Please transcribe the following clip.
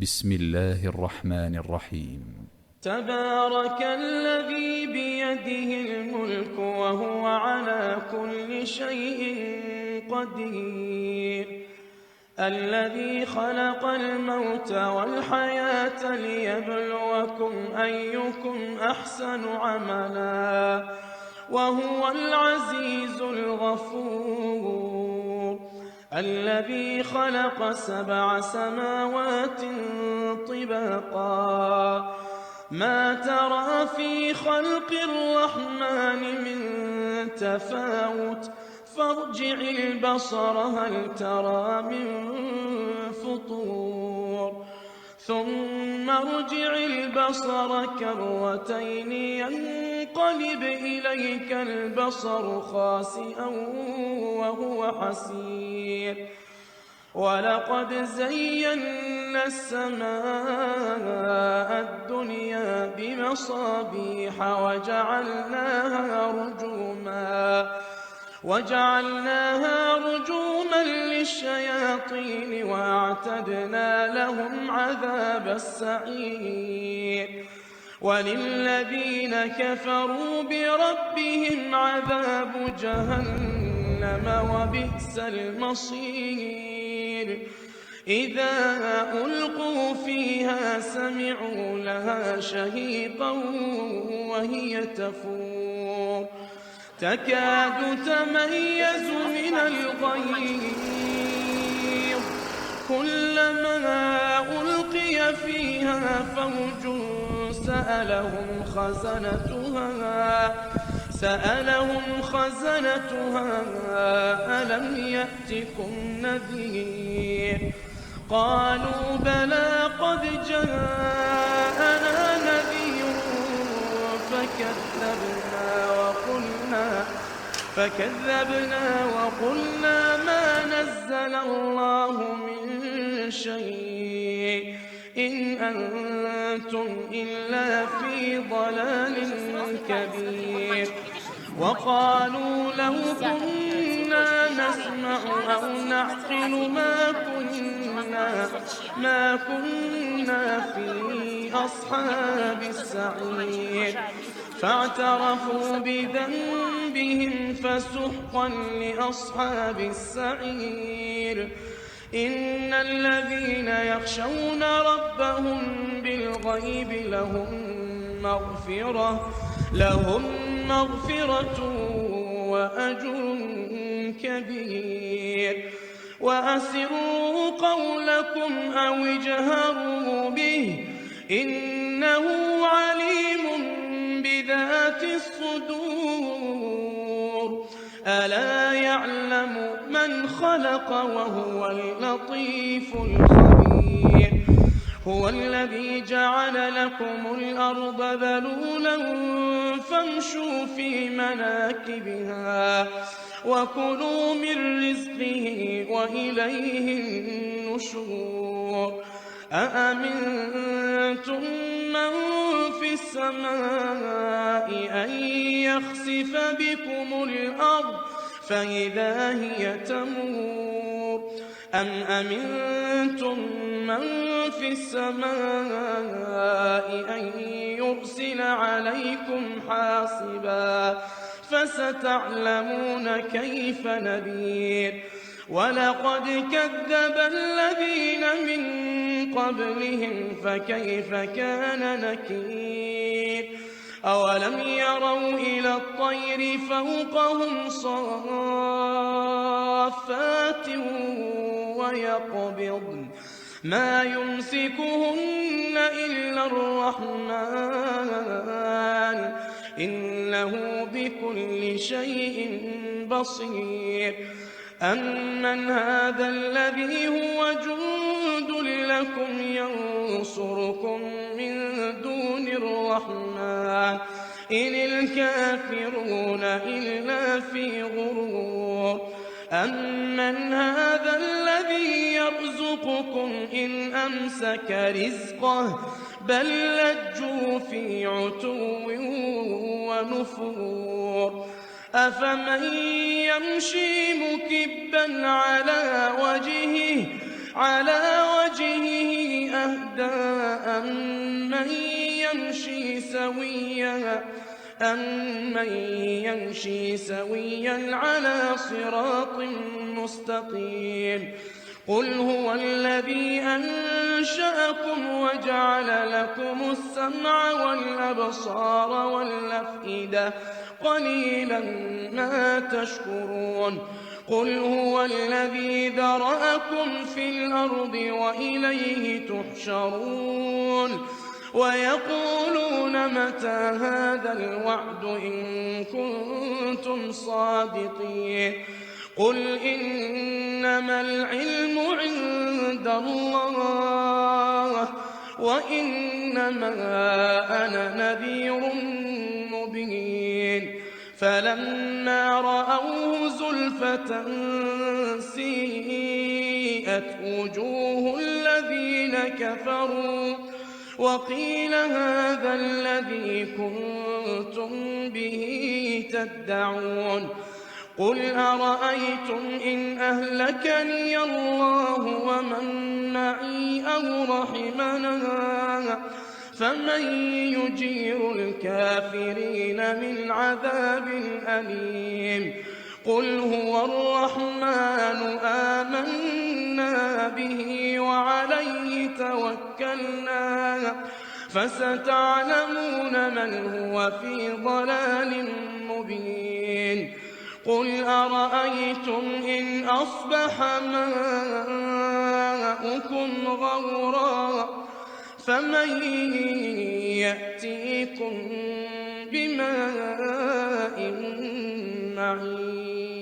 بسم الله الرحمن الرحيم. تبارك الذي بيده الملك وهو على كل شيء قدير، الذي خلق الموت والحياة ليبلوكم أيكم أحسن عملا وهو العزيز الغفور، الذي خلق 7 سماوات طباقا ما ترى في خلق الرحمن من تفاوت فارجع البصر هل ترى من فطور ثم ارجع البصر كرتين ينقلب إليك البصر خاسئا وهو حسير، ولقد زينا السماء الدنيا بمصابيح وجعلناها رجوما للشياطين وأعتدنا لهم عذاب السعير، وللذين كفروا بربهم عذاب جهنم وبئس المصير، إذا ألقوا فيها سمعوا لها شهيقا وهي تفور تكاد تميز من الغيظ، كلما ألقي فيها فوج سألهم خزنتها ألم يأتكم نذير، قالوا بلى قد جاءنا نذير فكذبنا وقلنا ما نزل الله من شيء إن أنتم إلا في ضلال كبير، وقالوا لو كنا نسمع أو نعقل ما كنا في أصحاب السعير، فاعترفوا بذنبهم فسحقا لأصحاب السعير، إن الذين يخشون ربهم بالغيب لهم مغفرة وأجر كبير، وأسروا قولكم أو اجهروا به إنه عليم بذات الصدور، ألا يعلم من خلق وهو اللطيف الخبير، هو الذي جعل لكم الأرض ذلولا فامشوا في مناكبها وكلوا من رزقه وإليه النشور، أأمنتم من في السماء أن يخسف بكم الأرض فإذا هي تمور، أم أمنتم من في السماء أن يرسل عليكم حاصبا فستعلمون كيف نذير، ولقد كذب الذين من قبلهم فكيف كان نكير، أولم يروا إلى الطير فوقهم صافات ويقبضن ما يمسكهن إلا الرحمن إنه بكل شيء بصير، أمن هذا الذي هو جند لكم ينصركم من دون الرحمن إن الكافرون إلا في غرور، أمن هذا الذي يرزقكم إن أمسك رزقه بل لجوا في عتو ونفور، أفمن يمشي مكبا على وجهه أهدى أمن يمشي سويا على صراط مستقيم. قل هو الذي أنشأكم وجعل لكم السمع والأبصار والأفئدة قليلا ما تشكرون. قل هو الذي ذرأكم في الأرض وإليه تحشرون. ويقولون متى هذا الوعد إن كنتم صادقين. قل إنما العلم عند الله وإنما أنا نذير مبين. فلما رأوه زلفة سيئت وجوه الذين كفروا وقيل هذا الذي كنتم به تدعون. قل أرأيتم إن أهلكني الله ومن معي أو رحمنا فمن يجير الكافرين من عذاب أليم. قل هو الرحمن آمنا به وعليه توكلنا فستعلمون من هو في ضلال مبين. قل أرأيتم إن أصبح ماؤكم غورا فمن يأتيكم بماء معين.